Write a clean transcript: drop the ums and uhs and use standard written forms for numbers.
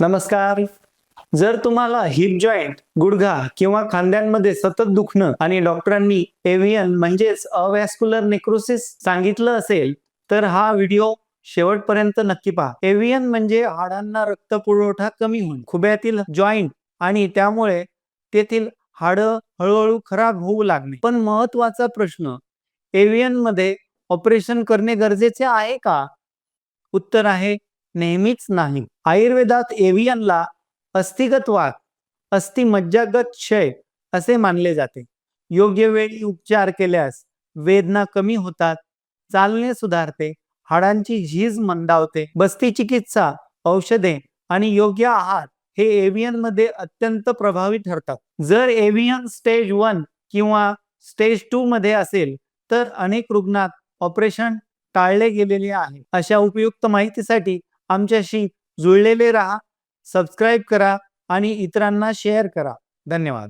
नमस्कार. जर तुम्हाला हिप जॉइंट, गुडघा किंवा खांद्यांमध्ये सतत दुखणं आणि डॉक्टरांनी एव्हियन म्हणजेच अवॅस्क्युलर नेक्रोसिस सांगितलं असेल, तर हा व्हिडिओ शेवटपर्यंत नक्की पहा. एव्हियन म्हणजे हाडांना रक्तपुरवठा कमी होणे, खुब्यातील जॉइंट आणि त्यामुळे तेथील हाडं हळूहळू खराब होऊ लागणे. पण महत्वाचा प्रश्न, एव्हियन मध्ये ऑपरेशन करणे गरजेचे आहे का? उत्तर आहे नेहमीच नाही. आयुर्वेदात एव्हियनला अस्थिगत वात, अस्थिमज्जागत क्षय असे मानले जाते. योग्य वेळी उपचार केल्यास वेदना कमी होतात, चालणे सुधारते, हाडांची झीज मंदावते. बस्ती चिकित्सा, औषधे आणि योग्य आहार हे एव्हियन मध्ये अत्यंत प्रभावी ठरतात. जर एव्हियन स्टेज 1 किंवा स्टेज 2 मध्ये असेल तर अनेक रुग्णात ऑपरेशन टाळले गेलेले आहे. अशा उपयुक्त माहितीसाठी आमच्याशी जुळलेले राहा, सबस्क्राईब करा आणि इतरांना शेअर करा. धन्यवाद.